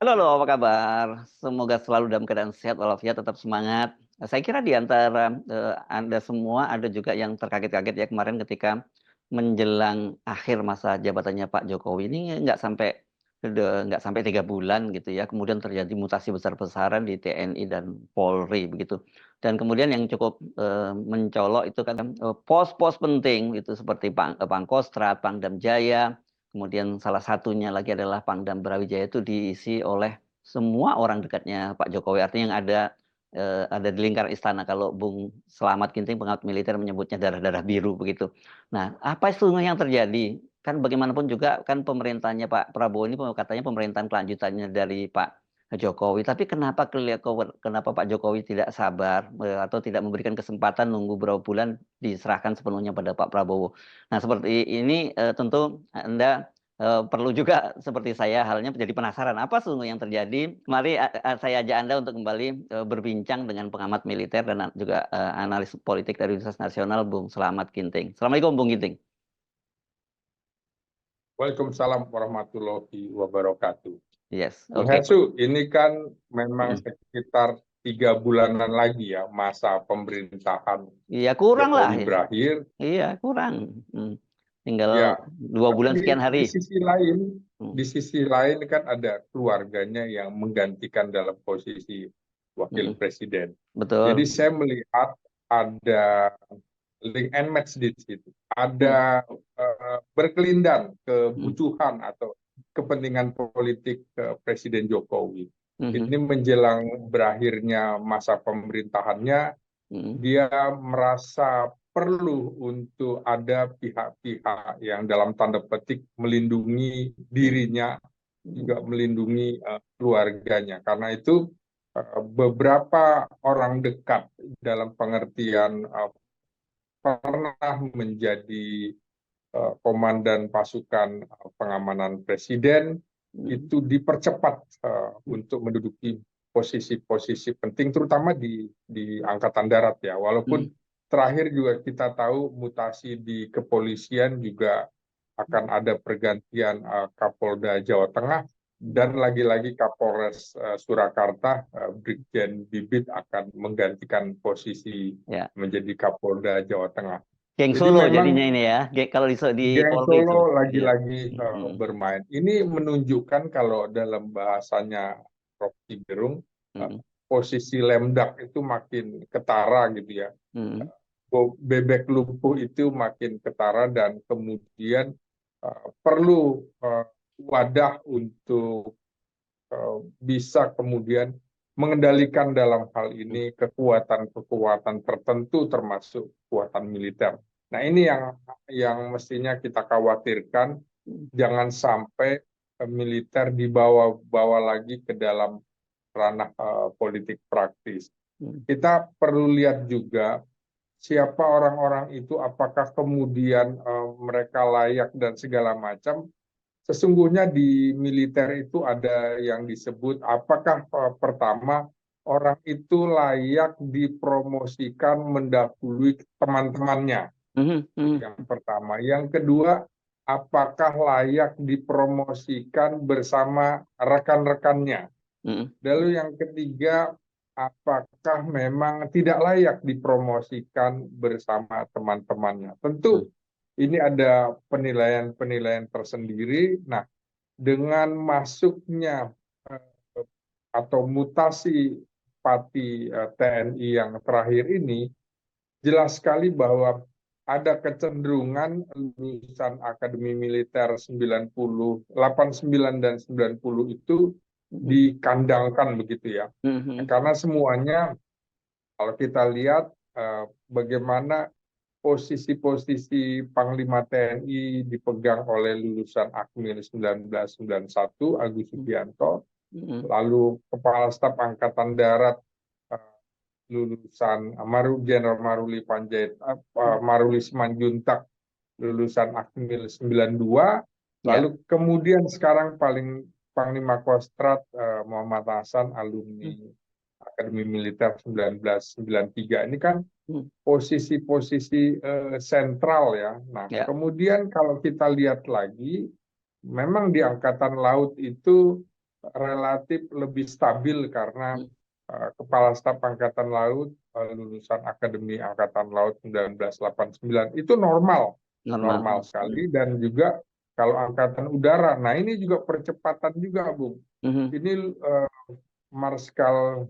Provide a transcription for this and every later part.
Halo, apa kabar? Semoga selalu dalam keadaan sehat walafiat, tetap semangat. Saya kira di antara, Anda semua ada juga yang terkaget-kaget ya kemarin ketika menjelang akhir masa jabatannya Pak Jokowi ini nggak sampai 3 bulan gitu ya, kemudian terjadi mutasi besar-besaran di TNI dan Polri begitu. Dan kemudian yang cukup, mencolok itu kan, pos-pos penting itu seperti Pangkostrat, Pangdam Jaya. Kemudian salah satunya lagi adalah Pangdam Brawijaya itu diisi oleh semua orang dekatnya Pak Jokowi. Artinya yang ada di lingkar istana. Kalau Bung Selamat Ginting, pengamat militer, menyebutnya darah-darah biru begitu. Nah, apa sesungguhnya yang terjadi? Kan bagaimanapun juga kan pemerintahnya Pak Prabowo ini katanya pemerintahan kelanjutannya dari Pak Jokowi. Tapi kenapa Pak Jokowi tidak sabar atau tidak memberikan kesempatan nunggu beberapa bulan diserahkan sepenuhnya pada Pak Prabowo? Nah, seperti ini tentu Anda perlu juga seperti saya halnya menjadi penasaran apa sesungguhnya yang terjadi. Mari saya ajak Anda untuk kembali berbincang dengan pengamat militer dan juga analis politik dari Universitas Nasional, Bung Selamat Ginting. Assalamualaikum, Bung Ginting. Waalaikumsalam warahmatullahi wabarakatuh. Yes, Bung oke. Hetsu, ini kan memang sekitar 3 bulanan lagi ya masa pemerintahan Iya, kurang lah. Jokowi berakhir. Iya, kurang. Tinggal Ya, 2 bulan tapi sekian di hari. sisi lain kan ada keluarganya yang menggantikan dalam posisi wakil presiden. Jadi Betul. saya melihat ada link and match di situ. Ada berkelindan kebutuhan atau kepentingan politik Presiden Jokowi. Ini menjelang berakhirnya masa pemerintahannya, dia merasa perlu untuk ada pihak-pihak yang dalam tanda petik melindungi dirinya, juga melindungi keluarganya. Karena itu beberapa orang dekat dalam pengertian pernah menjadi komandan pasukan pengamanan presiden itu dipercepat untuk menduduki posisi-posisi penting, terutama di angkatan darat ya. Walaupun terakhir juga kita tahu mutasi di kepolisian juga akan ada pergantian Kapolda Jawa Tengah, dan lagi-lagi Kapolres Surakarta, Brigjen Bibit akan menggantikan posisi menjadi Kapolda Jawa Tengah. Geng Jadi Solo memang jadinya ini ya, kalau di Geng Polri itu. Solo lagi-lagi bermain. Ini menunjukkan kalau dalam bahasanya Rocky Gerung, posisi Lemdak itu makin ketara gitu ya. Bebek lumpuh itu makin ketara, dan kemudian perlu wadah untuk bisa kemudian mengendalikan dalam hal ini kekuatan-kekuatan tertentu termasuk kekuatan militer. Nah, ini yang mestinya kita khawatirkan, jangan sampai militer dibawa lagi ke dalam ranah politik praktis. Kita perlu lihat juga siapa orang-orang itu, apakah kemudian mereka layak dan segala macam. Sesungguhnya di militer itu ada yang disebut, apakah pertama orang itu layak dipromosikan mendahului teman-temannya. Yang pertama. Yang kedua, apakah layak dipromosikan bersama rekan-rekannya. Lalu yang ketiga, apakah memang tidak layak dipromosikan bersama teman-temannya. Tentu ini ada penilaian-penilaian tersendiri. Nah, dengan masuknya atau mutasi Pati TNI yang terakhir ini, jelas sekali bahwa ada kecenderungan lulusan Akademi Militer 89 dan 90 itu dikandangkan begitu ya. Karena semuanya, kalau kita lihat bagaimana posisi-posisi Panglima TNI dipegang oleh lulusan Akmil 1991, Agus Subianto, lalu Kepala Staf Angkatan Darat lulusan Jenderal Maruli Maruli Simanjuntak, lulusan Akmil 92, lalu kemudian sekarang Panglima Kostrat Muhammad Hasan, alumni Akademi Militer 1993. Ini kan posisi-posisi sentral ya. Nah, kemudian kalau kita lihat lagi, memang di Angkatan Laut itu relatif lebih stabil karena Kepala Staf Angkatan Laut lulusan Akademi Angkatan Laut 1989 itu normal sekali. Dan juga kalau Angkatan Udara, nah ini juga percepatan juga, Bung. Ini Marskal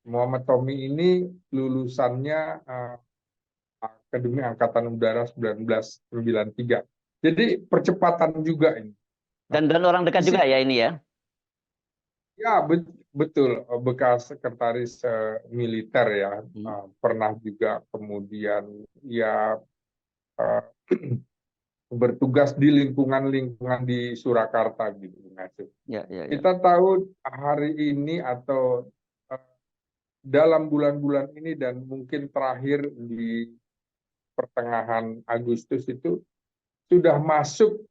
Muhammad Tommy ini lulusannya Akademi Angkatan Udara 1993. Jadi percepatan juga ini. Dan orang dekat juga ya ini ya? Ya, betul. Bekas sekretaris militer ya. Pernah juga kemudian ya bertugas di lingkungan di Surakarta gitu. Ya. Kita tahu hari ini atau dalam bulan-bulan ini dan mungkin terakhir di pertengahan Agustus itu sudah masuk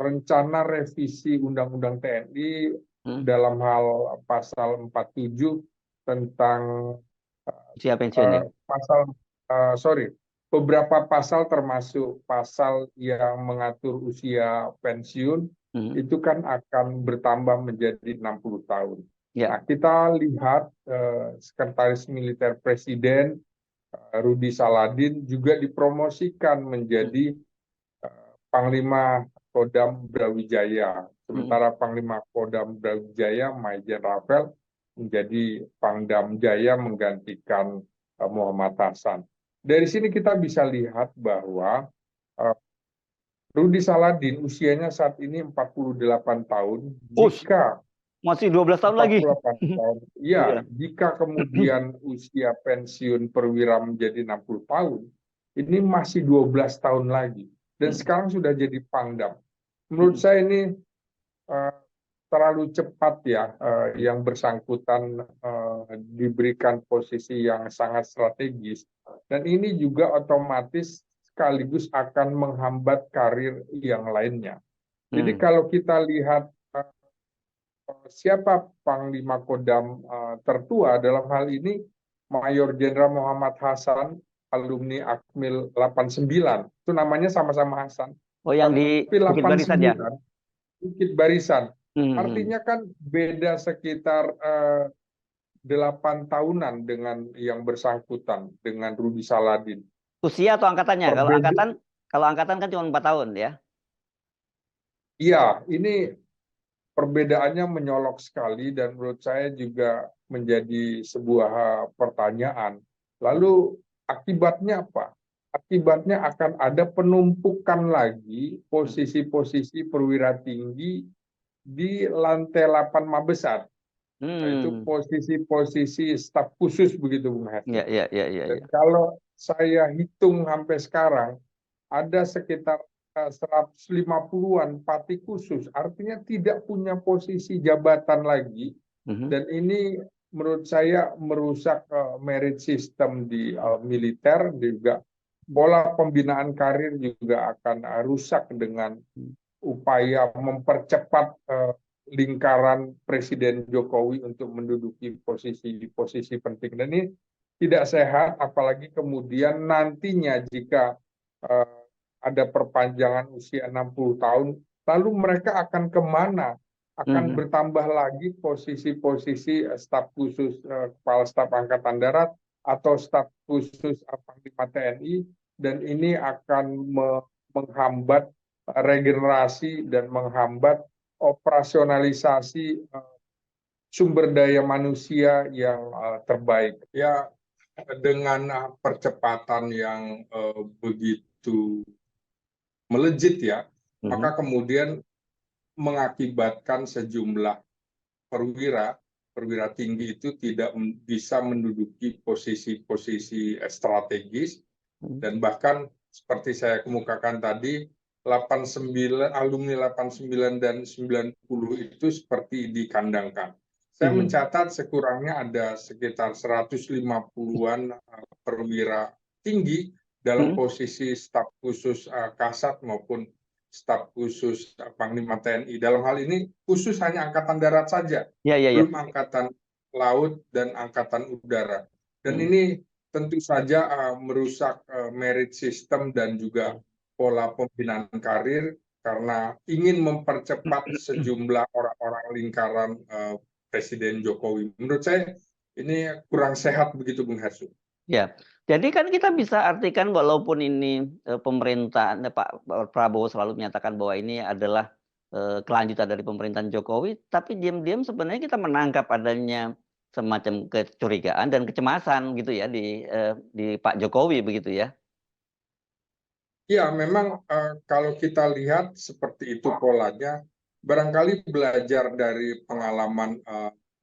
rencana revisi Undang-Undang TNI dalam hal pasal 47 tentang usia pensiun ya? Beberapa pasal termasuk pasal yang mengatur usia pensiun itu kan akan bertambah menjadi 60 tahun. Nah, kita lihat Sekretaris Militer Presiden Rudi Saladin juga dipromosikan menjadi Panglima Kodam Brawijaya. Sementara Panglima Kodam Brawijaya, Maijen Rafael, menjadi Pangdam Jaya menggantikan Muhammad Hasan. Dari sini kita bisa lihat bahwa Rudi Saladin usianya saat ini 48 tahun. Jika masih 12 tahun lagi. Tahun, ya, jika kemudian usia pensiun perwira menjadi 60 tahun, ini masih 12 tahun lagi. Dan sekarang sudah jadi Pangdam. Menurut saya ini terlalu cepat ya, yang bersangkutan diberikan posisi yang sangat strategis. Dan ini juga otomatis sekaligus akan menghambat karir yang lainnya. Jadi kalau kita lihat siapa Panglima Kodam tertua dalam hal ini, Mayor Jenderal Muhammad Hasan, alumni Akmil 89. Itu namanya sama-sama Hasan. Oh, yang di Bukit Barisan ya? Bukit Barisan. Artinya kan beda sekitar 8 tahunan dengan yang bersangkutan, dengan Rudi Saladin. Usia atau angkatannya? Kalau angkatan kan cuma 4 tahun ya? Iya, ini perbedaannya menyolok sekali dan menurut saya juga menjadi sebuah pertanyaan. Lalu akibatnya apa? Akibatnya akan ada penumpukan lagi posisi-posisi perwira tinggi di lantai 8 Mabesat. Itu posisi-posisi staf khusus begitu, Bung Hesti. Ya. Dan kalau saya hitung sampai sekarang, ada sekitar 150-an pati khusus, artinya tidak punya posisi jabatan lagi. Dan ini menurut saya merusak merit system di militer, juga pola pembinaan karir juga akan rusak dengan upaya mempercepat lingkaran Presiden Jokowi untuk menduduki posisi penting. Dan ini tidak sehat, apalagi kemudian nantinya jika ada perpanjangan usia 60 tahun, lalu mereka akan kemana? Akan bertambah lagi posisi-posisi staf khusus Kepala Staf Angkatan Darat atau staf khusus Panglima TNI, dan ini akan menghambat regenerasi dan menghambat operasionalisasi sumber daya manusia yang terbaik. Ya, dengan percepatan yang begitu melejit ya, maka kemudian mengakibatkan sejumlah perwira tinggi itu tidak bisa menduduki posisi-posisi strategis, dan bahkan seperti saya kemukakan tadi, alumni 89 dan 90 itu seperti dikandangkan. Saya mencatat sekurangnya ada sekitar 150-an perwira tinggi dalam posisi staf khusus Kasat maupun staf khusus Panglima TNI. Dalam hal ini khusus hanya Angkatan Darat saja, belum Angkatan Laut dan Angkatan Udara. Dan ini tentu saja merusak merit system dan juga pola pembinaan karir, karena ingin mempercepat sejumlah orang-orang lingkaran Presiden Jokowi. Menurut saya ini kurang sehat begitu, Bung Hersu. Ya, jadi kan kita bisa artikan walaupun ini pemerintah Pak Prabowo selalu menyatakan bahwa ini adalah kelanjutan dari pemerintahan Jokowi, tapi diam-diam sebenarnya kita menangkap adanya semacam kecurigaan dan kecemasan gitu ya di Pak Jokowi begitu ya. Ya, memang kalau kita lihat seperti itu polanya, barangkali belajar dari pengalaman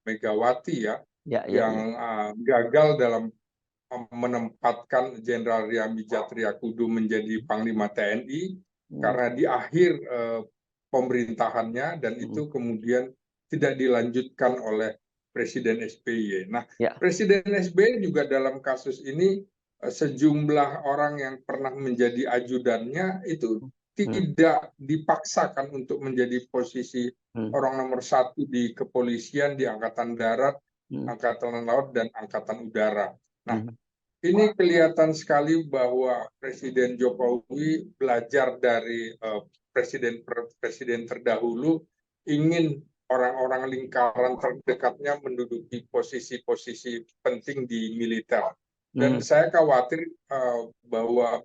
Megawati ya, Ya, ya, yang ya. gagal dalam menempatkan Jenderal Riami Jatriakudu menjadi Panglima TNI, Hmm, karena di akhir pemerintahannya dan hmm, itu kemudian tidak dilanjutkan oleh Presiden SBY. Nah, ya. Presiden SBY juga dalam kasus ini sejumlah orang yang pernah menjadi ajudannya itu Hmm, tidak dipaksakan untuk menjadi posisi hmm, orang nomor satu di kepolisian, di Angkatan Darat, hmm, Angkatan Laut, dan Angkatan Udara. Nah, hmm, ini kelihatan sekali bahwa Presiden Jokowi belajar dari presiden terdahulu, ingin orang-orang lingkaran terdekatnya menduduki posisi-posisi penting di militer. Dan hmm, saya khawatir bahwa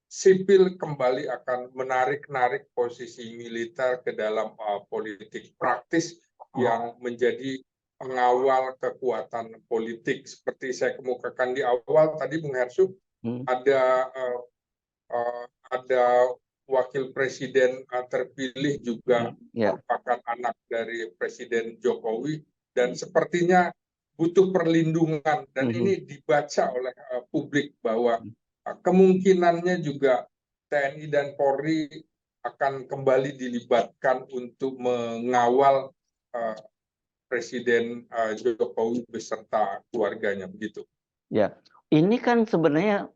sipil kembali akan menarik-narik posisi militer ke dalam politik praktis yang menjadi pengawal kekuatan politik. Seperti saya kemukakan di awal tadi, Bung Hersu, hmm, ada ada wakil presiden terpilih juga ya. merupakan anak dari Presiden Jokowi dan sepertinya butuh perlindungan, dan Hmm, ini dibaca oleh publik bahwa kemungkinannya juga TNI dan Polri akan kembali dilibatkan untuk mengawal Presiden Jokowi beserta keluarganya, begitu. Ya, ini kan sebenarnya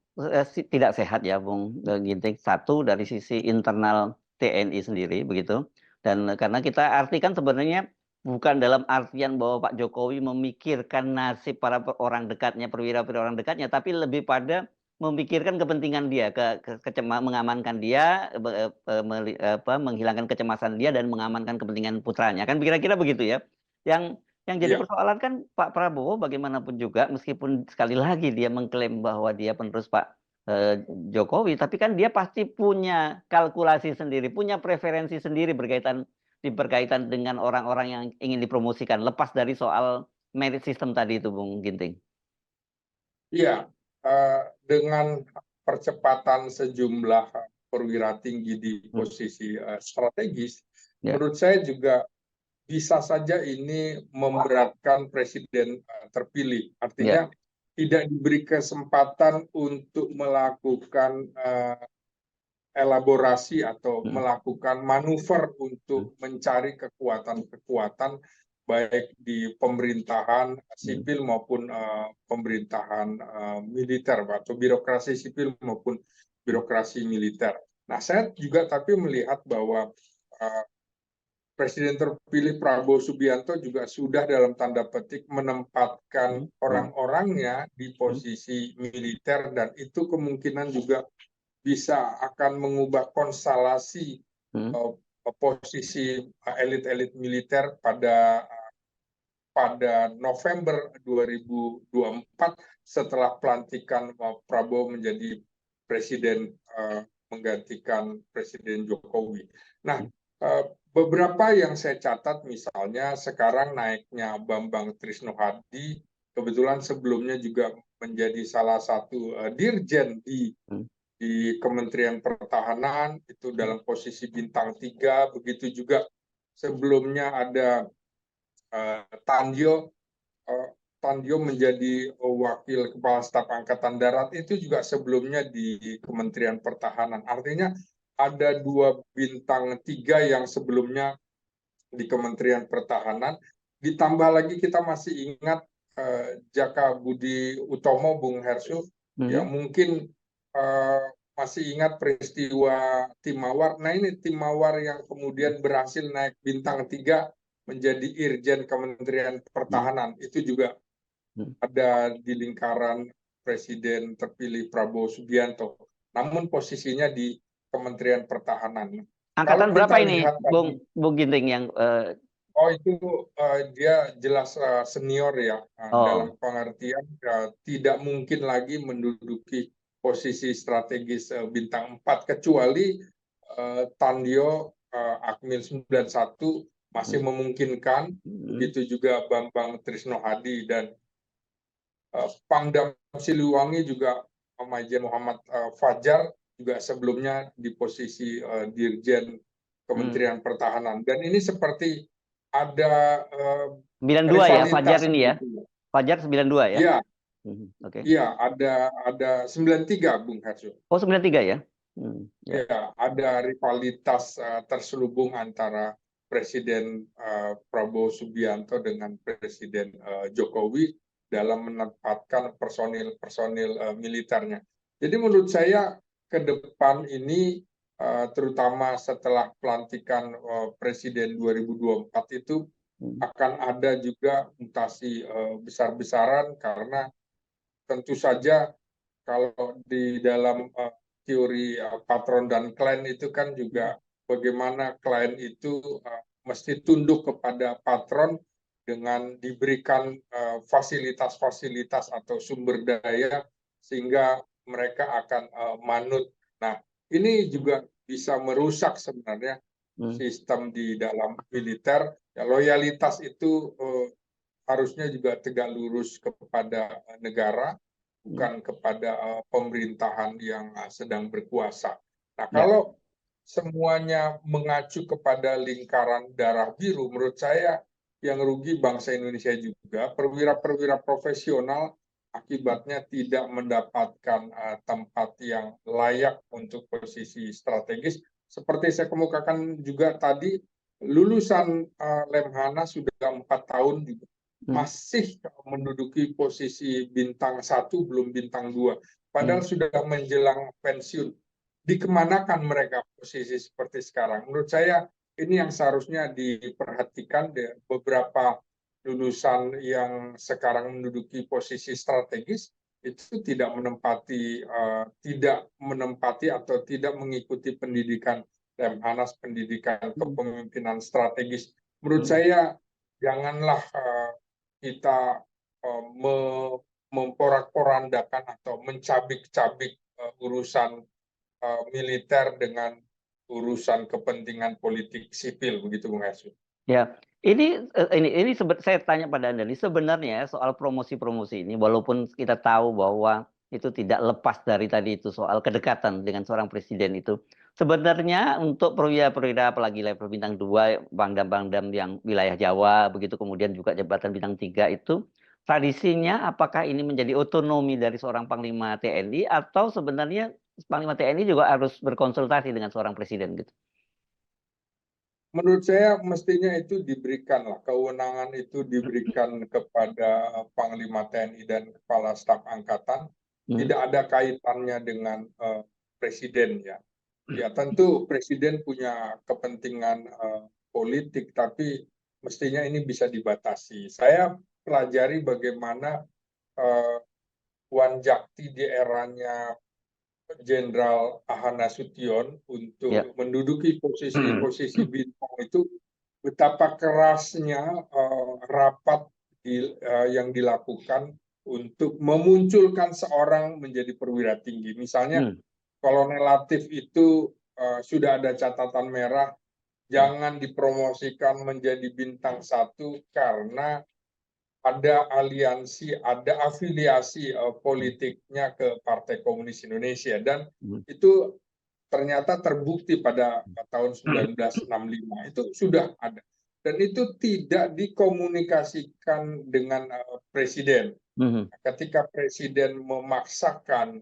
tidak sehat ya, Bung Ginting. Satu dari sisi internal TNI sendiri begitu, dan karena kita artikan sebenarnya bukan dalam artian bahwa Pak Jokowi memikirkan nasib para orang dekatnya, perwira-perwira orang dekatnya, tapi lebih pada memikirkan kepentingan dia, mengamankan dia, menghilangkan kecemasan dia dan mengamankan kepentingan putranya. Kan kira-kira begitu ya. Yang jadi Ya, persoalan kan Pak Prabowo bagaimanapun juga meskipun sekali lagi dia mengklaim bahwa dia penerus Pak Jokowi, tapi kan dia pasti punya kalkulasi sendiri, punya preferensi sendiri berkaitan dengan orang-orang yang ingin dipromosikan, lepas dari soal merit system tadi itu, Bung Ginting. iya. Dengan percepatan sejumlah perwira tinggi di Hmm, posisi strategis, ya, menurut saya juga bisa saja ini memberatkan presiden terpilih. ya, Artinya tidak diberi kesempatan untuk melakukan elaborasi atau hmm, melakukan manuver hmm, untuk mencari kekuatan-kekuatan baik di pemerintahan hmm, sipil maupun pemerintahan militer atau birokrasi sipil maupun birokrasi militer. Nah, saya juga tapi melihat bahwa uh, Presiden terpilih Prabowo Subianto juga sudah dalam tanda petik menempatkan hmm, hmm, orang-orangnya di hmm, posisi militer, dan itu kemungkinan juga bisa akan mengubah konstelasi hmm, posisi elit-elit militer pada November 2024 setelah pelantikan Prabowo menjadi presiden menggantikan Presiden Jokowi. Nah, hmm, beberapa yang saya catat, misalnya sekarang naiknya Bambang Trisno Hadi, kebetulan sebelumnya juga menjadi salah satu dirjen hmm, di Kementerian Pertahanan, itu hmm, dalam posisi bintang 3. Begitu juga sebelumnya ada Tandio, Tandio menjadi wakil kepala staf angkatan darat, itu juga sebelumnya di Kementerian Pertahanan. Artinya ada 2 bintang 3 yang sebelumnya di Kementerian Pertahanan. Ditambah lagi kita masih ingat Jaka Budi Utomo, Bung Hersu, hmm, yang mungkin masih ingat peristiwa Timawar. Nah, ini Timawar yang kemudian berhasil naik bintang 3 menjadi Irjen Kementerian hmm, Pertahanan. Itu juga hmm. ada di lingkaran Presiden terpilih Prabowo Subianto. Namun posisinya di Kementerian Pertahanan. Kalau Angkatan berapa kita ini, lihat tadi, Bung Ginting yang oh itu dia jelas senior ya, oh, dalam pengertian tidak mungkin lagi menduduki posisi strategis bintang 4 kecuali Tandio Akmil 91 masih hmm, memungkinkan, hmm, begitu juga Bambang Trisno Hadi dan Pangdam Siliwangi juga Majen Muhammad Fajar juga sebelumnya di posisi Dirjen hmm. Kementerian Pertahanan, dan ini seperti ada 92 ya, Fajar rivalitas ini ya. begitu. Fajar 92 ya. Ya, Oke. ya ada 93 Bung Harso. Oh, 93 ya. Ya. Ya, ada rivalitas terselubung antara Presiden Prabowo Subianto dengan Presiden Jokowi dalam menempatkan personil-personil militernya. Jadi menurut saya ke depan ini terutama setelah pelantikan Presiden 2024 itu Hmm, akan ada juga mutasi besar-besaran, karena tentu saja kalau di dalam teori patron dan klien itu kan juga bagaimana klien itu mesti tunduk kepada patron dengan diberikan fasilitas-fasilitas atau sumber daya sehingga mereka akan manut. Nah, ini juga bisa merusak sebenarnya hmm, sistem di dalam militer. Ya, loyalitas itu harusnya juga tegak lurus kepada negara, hmm. bukan kepada pemerintahan yang sedang berkuasa. Nah, Ya. kalau semuanya mengacu kepada lingkaran darah biru, menurut saya yang rugi bangsa Indonesia juga, perwira-perwira profesional akibatnya tidak mendapatkan tempat yang layak untuk posisi strategis. Seperti saya kemukakan juga tadi, lulusan Lemhana sudah 4 tahun juga Hmm, masih menduduki posisi bintang 1, belum bintang 2. Padahal hmm, sudah menjelang pensiun. Dikemanakan mereka posisi seperti sekarang? Menurut saya ini yang seharusnya diperhatikan. Beberapa lulusan yang sekarang menduduki posisi strategis itu tidak menempati atau tidak mengikuti pendidikan Lemhanas, pendidikan hmm, kepemimpinan strategis. Menurut hmm, saya janganlah kita memporak-porandakan atau mencabik-cabik urusan militer dengan urusan kepentingan politik sipil, begitu Bung Hersu. ya. Saya tanya pada Anda nih, sebenarnya soal promosi-promosi ini, walaupun kita tahu bahwa itu tidak lepas dari tadi itu soal kedekatan dengan seorang presiden itu. Sebenarnya untuk perwira-perwira apalagi level bintang 2, pangdam-pangdam yang wilayah Jawa, begitu kemudian juga jabatan bintang 3 itu, tradisinya apakah ini menjadi otonomi dari seorang Panglima TNI atau sebenarnya Panglima TNI juga harus berkonsultasi dengan seorang presiden gitu? Menurut saya mestinya itu diberikanlah, kewenangan itu diberikan kepada Panglima TNI dan Kepala Staf Angkatan, Hmm, tidak ada kaitannya dengan presiden ya. Ya tentu presiden punya kepentingan politik, tapi mestinya ini bisa dibatasi. Saya pelajari bagaimana Wan Jakti di eranya Jenderal Ahana Nasution ya. untuk menduduki posisi-posisi bintang itu, betapa kerasnya rapat yang dilakukan untuk memunculkan seorang menjadi perwira tinggi. Misalnya Hmm, Kolonel Latif itu sudah ada catatan merah, hmm, jangan dipromosikan menjadi bintang 1 karena ada aliansi, ada afiliasi politiknya ke Partai Komunis Indonesia, dan hmm. itu ternyata terbukti pada tahun 1965 itu sudah ada, dan itu tidak dikomunikasikan dengan presiden. Mhm, Ketika presiden memaksakan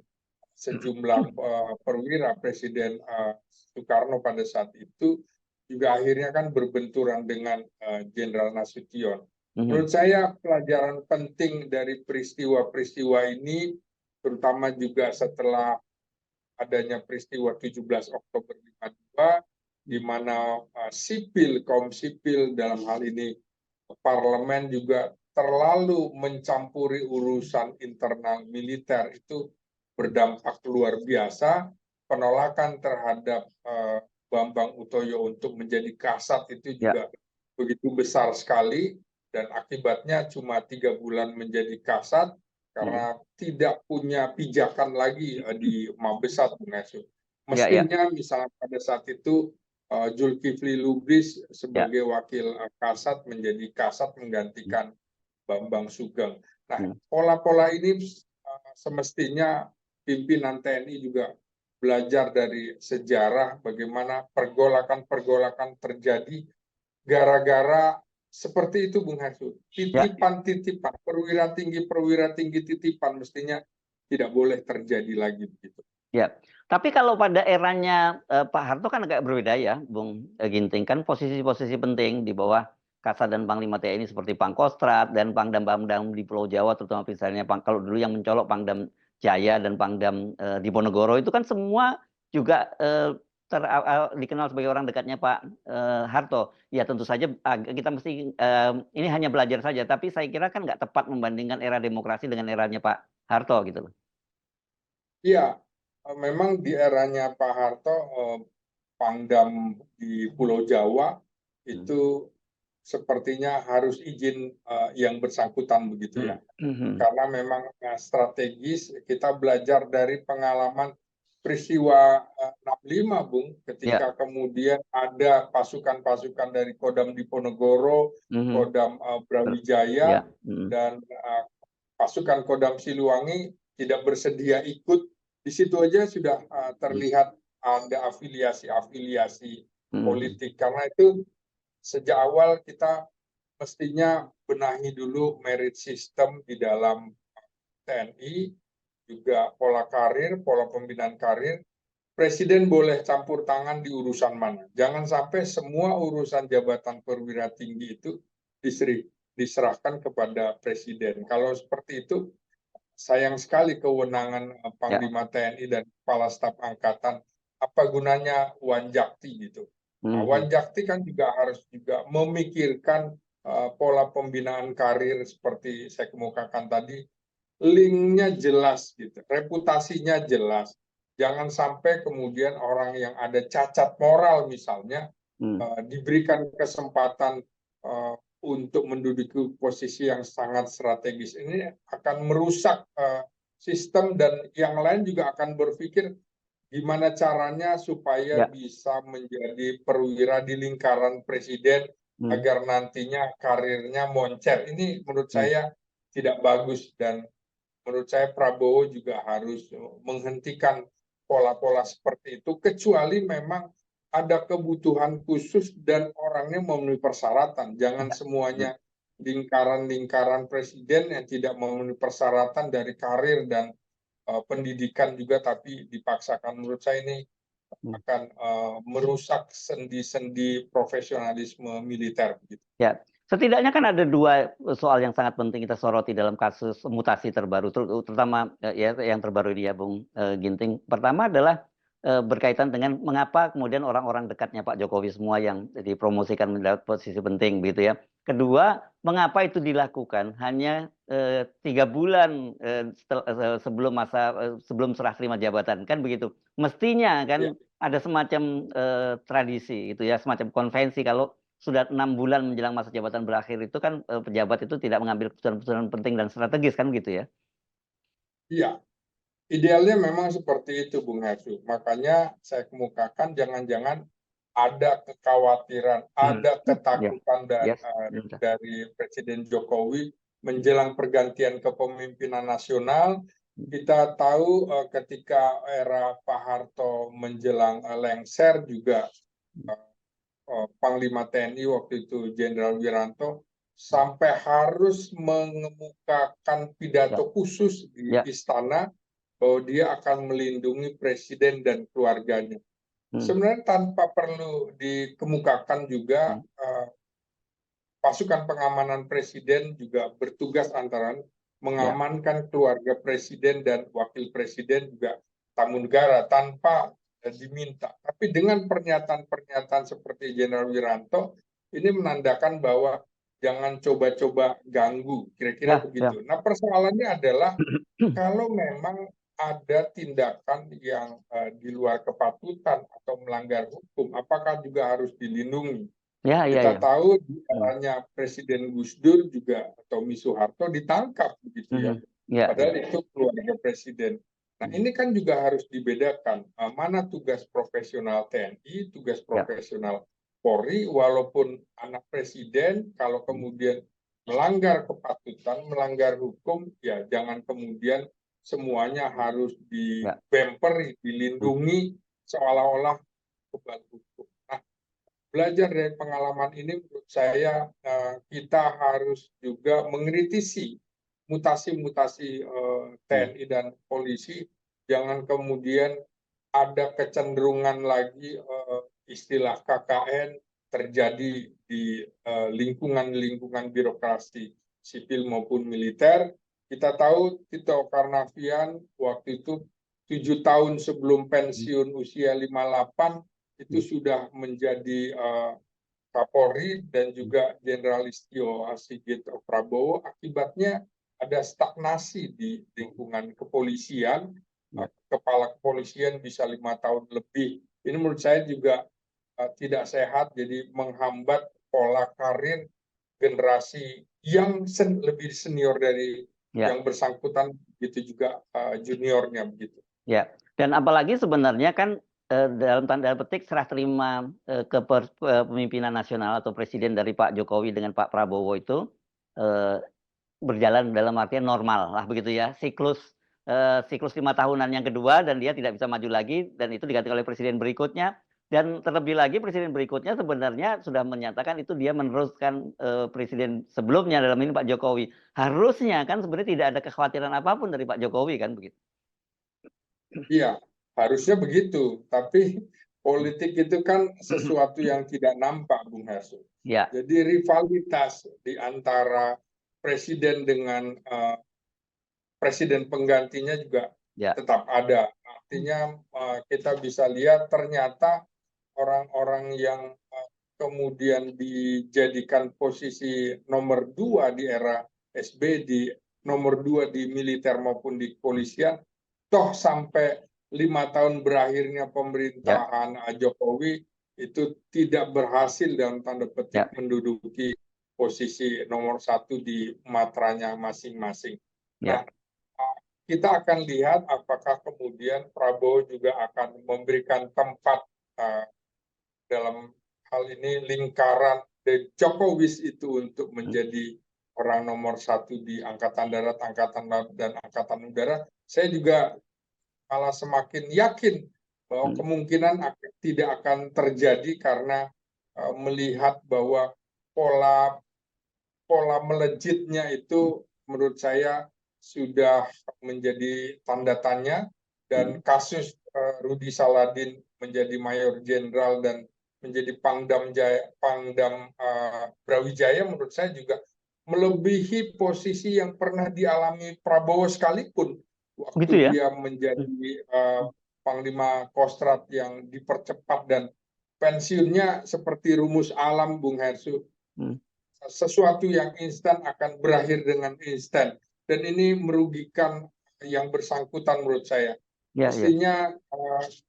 sejumlah perwira, Presiden Soekarno pada saat itu juga akhirnya kan berbenturan dengan Jenderal Nasution. mhm, Menurut saya pelajaran penting dari peristiwa-peristiwa ini, terutama juga setelah adanya peristiwa 17 Oktober 52, di mana kaum sipil dalam hal ini parlemen juga terlalu mencampuri urusan internal militer, itu berdampak luar biasa. Penolakan terhadap Bambang Utoyo untuk menjadi Kasat itu Ya. juga begitu besar sekali, dan akibatnya cuma 3 bulan menjadi Kasat karena tidak punya pijakan lagi di Mabesat, Bung Hesu. Ya, ya, Mestinya misalnya pada saat itu Zulkifli Lubis ya. sebagai wakil Kasat menjadi Kasat menggantikan Bambang Sugeng. Nah, Hmm. pola-pola ini semestinya pimpinan TNI juga belajar dari sejarah bagaimana pergolakan-pergolakan terjadi gara-gara seperti itu, Bung Hersud. Ya, Titipan-titipan, perwira tinggi titipan mestinya tidak boleh terjadi lagi begitu. ya. Tapi kalau pada eranya Pak Harto kan agak berbeda ya, Bung Ginting. Kan posisi-posisi penting di bawah Kasat dan Panglima TNI seperti Pangkostrat dan Pangdam-Pangdam di Pulau Jawa, terutama misalnya kalau dulu yang mencolok Pangdam Jaya dan Pangdam Diponegoro itu kan semua juga dikenal sebagai orang dekatnya Pak Harto. Ya tentu saja kita mesti ini hanya belajar saja, tapi saya kira kan nggak tepat membandingkan era demokrasi dengan eranya Pak Harto gitu loh. Iya, memang di eranya Pak Harto, Pangdam di Pulau Jawa itu sepertinya harus izin yang bersangkutan begitu ya. Karena memang strategis, kita belajar dari pengalaman peristiwa 65, Bung, Ya. ketika kemudian ada pasukan-pasukan dari Kodam Diponegoro, Kodam Brawijaya, Ya. dan pasukan Kodam Siliwangi tidak bersedia ikut. Di situ aja sudah terlihat ada afiliasi-afiliasi politik. Karena itu sejak awal kita mestinya benahi dulu merit system di dalam TNI, juga pola karir, pola pembinaan karir. Presiden boleh campur tangan di urusan mana. Jangan sampai semua urusan jabatan perwira tinggi itu diserahkan kepada presiden. Kalau seperti itu, sayang sekali kewenangan Panglima TNI dan Kepala Staf Angkatan. Apa gunanya Wanjakti gitu. Nah, Wanjakti kan juga harus juga memikirkan pola pembinaan karir seperti saya kemukakan tadi, linknya jelas gitu, reputasinya jelas. Jangan sampai kemudian orang yang ada cacat moral misalnya diberikan kesempatan untuk menduduki posisi yang sangat strategis. Ini akan merusak sistem, dan yang lain juga akan berpikir gimana caranya supaya bisa menjadi perwira di lingkaran presiden agar nantinya karirnya moncer. Ini menurut saya tidak bagus, dan menurut saya Prabowo juga harus menghentikan pola-pola seperti itu, kecuali memang ada kebutuhan khusus dan orangnya memenuhi persyaratan. Jangan semuanya lingkaran-lingkaran presiden yang tidak memenuhi persyaratan dari karir dan pendidikan juga, tapi dipaksakan. Menurut saya ini akan merusak sendi-sendi profesionalisme militer. Ya, setidaknya kan ada dua soal yang sangat penting kita soroti dalam kasus mutasi terbaru, terutama ya yang terbaru ini ya, Bung Ginting. Pertama adalah berkaitan dengan mengapa kemudian orang-orang dekatnya Pak Jokowi semua yang dipromosikan mendapat posisi penting, gitu ya. Kedua, mengapa itu dilakukan hanya 3 bulan sebelum serah terima jabatan, kan begitu. Mestinya kan ada semacam tradisi, gitu ya, semacam konvensi kalau sudah 6 bulan menjelang masa jabatan berakhir itu kan pejabat itu tidak mengambil keputusan-keputusan penting dan strategis, kan gitu ya. Iya, idealnya memang seperti itu, Bung Hersud. Makanya saya kemukakan jangan-jangan ada kekhawatiran, ada ketakutan dari Presiden Jokowi menjelang pergantian kepemimpinan nasional. Kita tahu ketika era Pak Harto menjelang lengser juga Panglima TNI waktu itu Jenderal Wiranto sampai harus mengemukakan pidato khusus di istana bahwa dia akan melindungi presiden dan keluarganya. Sebenarnya tanpa perlu dikemukakan juga, pasukan pengamanan presiden juga bertugas antara mengamankan keluarga presiden dan wakil presiden, juga tamu negara tanpa diminta. Tapi dengan pernyataan-pernyataan seperti Jenderal Wiranto, ini menandakan bahwa jangan coba-coba ganggu, kira-kira begitu. Nah, persoalannya adalah kalau memang ada tindakan yang di luar kepatutan atau melanggar hukum, apakah juga harus dilindungi? Ya, ya, Kita ya. tahu di Hmm. eranya Presiden Gus Dur juga Tommy Soeharto ditangkap begitu ya. Mhm. Ya, ya. Padahal itu keluarga presiden. Nah, Hmm. ini kan juga harus dibedakan mana tugas profesional TNI, tugas Ya. profesional Polri, walaupun anak presiden kalau Hmm. kemudian melanggar kepatutan, melanggar hukum, ya jangan kemudian semuanya harus Ya. dibemper, Hmm. dilindungi seolah-olah kebal hukum. Nah, belajar dari pengalaman ini menurut saya kita harus juga mengkritisi mutasi-mutasi Hmm. TNI dan polisi. Jangan kemudian ada kecenderungan lagi istilah KKN terjadi di lingkungan-lingkungan birokrasi sipil maupun militer. Kita tahu Tito Karnavian waktu itu 7 tahun sebelum pensiun usia 58 itu Hmm. sudah menjadi Kapolri dan juga Jenderal Listio Sigit Prabowo. Akibatnya ada stagnasi di lingkungan kepolisian. Ya. Kepala kepolisian bisa 5 tahun lebih. Ini menurut saya juga tidak sehat, jadi menghambat pola karir generasi yang lebih senior dari Ya. yang bersangkutan, begitu juga juniornya begitu. Ya, dan apalagi sebenarnya kan dalam tanda petik serah terima kepemimpinan nasional atau presiden dari Pak Jokowi dengan Pak Prabowo itu eh, berjalan dalam artian normal lah begitu ya, siklus 5 tahunan yang kedua dan dia tidak bisa maju lagi dan itu diganti oleh presiden berikutnya dan terlebih lagi presiden berikutnya sebenarnya sudah menyatakan itu dia meneruskan presiden sebelumnya dalam ini Pak Jokowi. Harusnya kan sebenarnya tidak ada kekhawatiran apapun dari Pak Jokowi kan begitu. Iya, harusnya begitu. Tapi politik itu kan sesuatu yang tidak nampak, Bung Hersu. Ya, Jadi rivalitas di antara presiden dengan presiden penggantinya juga ya. tetap ada. Artinya kita bisa lihat ternyata orang-orang yang kemudian dijadikan posisi nomor 2 di era SB, di nomor 2 di militer maupun di kepolisian, toh sampai 5 tahun berakhirnya Ya, pemerintahan Jokowi itu tidak berhasil dalam tanda petik ya, menduduki posisi nomor 1 di matranya masing-masing. Nah, ya. kita akan lihat apakah kemudian Prabowo juga akan memberikan tempat dalam hal ini lingkaran The Jokowis itu untuk Hmm. menjadi orang nomor 1 di Angkatan Darat, Angkatan Laut, dan Angkatan Udara. Saya juga malah semakin yakin bahwa Hmm. kemungkinan tidak akan terjadi karena melihat bahwa pola pola melejitnya itu menurut saya sudah menjadi tanda tanya, dan Hmm. kasus Rudi Saladin menjadi mayor jenderal dan menjadi Pangdam Brawijaya menurut saya juga melebihi posisi yang pernah dialami Prabowo sekalipun waktu Gitu ya. dia Hmm. menjadi Panglima Kostrat yang dipercepat dan pensiunnya seperti rumus alam, Bung Hersu. Hmm. Sesuatu yang instan akan berakhir dengan instan, dan ini merugikan yang bersangkutan menurut saya. Ya, ya. Mestinya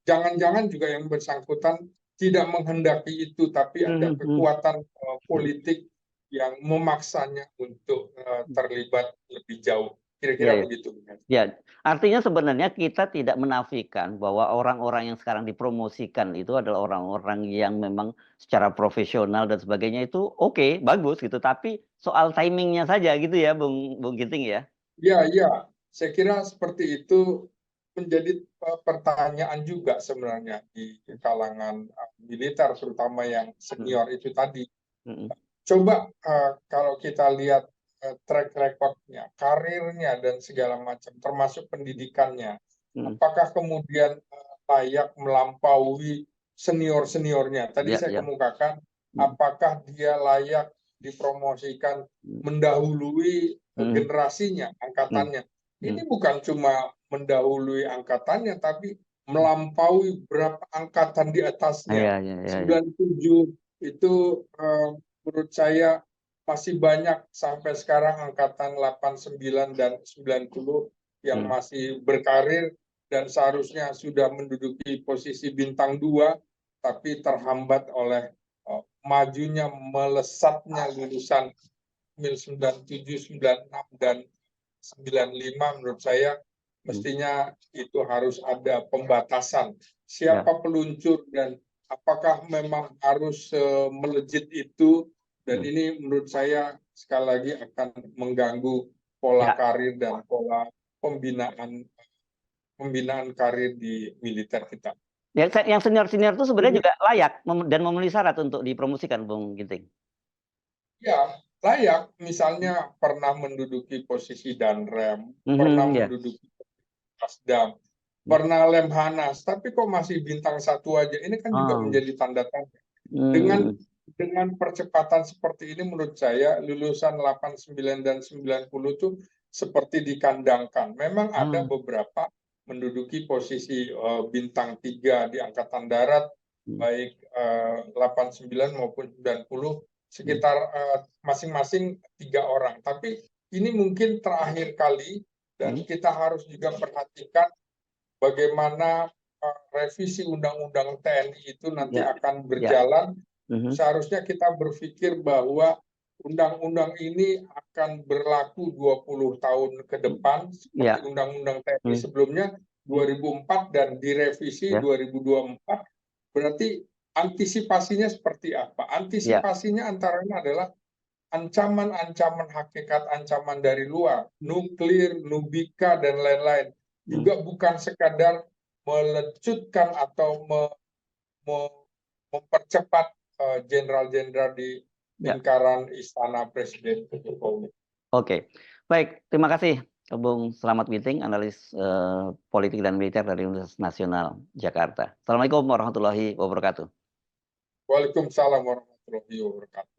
jangan-jangan juga yang bersangkutan tidak menghendaki itu, tapi ada Hmm. Hmm. kekuatan Hmm. politik yang memaksanya untuk Hmm. terlibat lebih jauh. Ya, Kira-kira ya. begitu. Ya, artinya sebenarnya kita tidak menafikan bahwa orang-orang yang sekarang dipromosikan itu adalah orang-orang yang memang secara profesional dan sebagainya itu oke, bagus gitu. Tapi soal timingnya saja gitu ya, Bung Ginting ya. Ya, ya, saya kira seperti itu menjadi pertanyaan juga sebenarnya di kalangan militer, terutama yang Hmm. senior itu tadi. Hmm. Coba kalau kita lihat track recordnya, karirnya, dan segala macam, termasuk pendidikannya, Hmm. apakah kemudian layak melampaui senior-seniornya? Tadi Ya, saya ya. kemukakan, Hmm. apakah dia layak dipromosikan Hmm. mendahului Hmm. generasinya, Hmm. angkatannya? Hmm. Ini bukan cuma mendahului angkatannya, tapi melampaui berapa angkatan di atasnya. Ya, ya, ya, ya. 97 itu menurut saya masih banyak sampai sekarang angkatan 89 dan 90 yang Hmm. masih berkarir dan seharusnya sudah menduduki posisi bintang 2, tapi terhambat oleh majunya melesatnya lulusan MIL 97, 96 dan 95. Menurut saya mestinya itu harus ada pembatasan siapa peluncur dan apakah memang harus melejit itu, dan ini menurut saya sekali lagi akan mengganggu pola karir dan pola pembinaan karir di militer kita. Yang senior-senior itu sebenarnya juga layak dan memenuhi syarat untuk dipromosikan, Bung Ginting. Ya, layak. Misalnya pernah menduduki posisi Danrem, pernah menduduki Kasdam, pernah Lemhanas, tapi kok masih bintang 1 aja. Ini kan juga menjadi tanda tanya. Dengan percepatan seperti ini, menurut saya lulusan 89 dan 90 itu seperti dikandangkan. Memang ada beberapa menduduki posisi bintang 3 di Angkatan Darat, baik 89 maupun 90, sekitar masing-masing 3 orang. Tapi ini mungkin terakhir kali, dan kita harus juga perhatikan bagaimana revisi Undang-Undang TNI itu nanti akan berjalan. Seharusnya kita berpikir bahwa undang-undang ini akan berlaku 20 tahun ke depan, seperti Undang-Undang TNI sebelumnya 2004 dan direvisi 2024. Berarti antisipasinya seperti apa? Antisipasinya antaranya adalah ancaman-ancaman hakikat, ancaman dari luar, nuklir, nubika, dan lain-lain. Juga bukan sekadar melecutkan atau mempercepat jenderal-jenderal di lingkaran istana Presiden Jokowi. Oke, baik. Terima kasih, Bung Slamet Ginting, analis politik dan militer dari Universitas Nasional Jakarta. Assalamualaikum warahmatullahi wabarakatuh. Waalaikumsalam warahmatullahi wabarakatuh.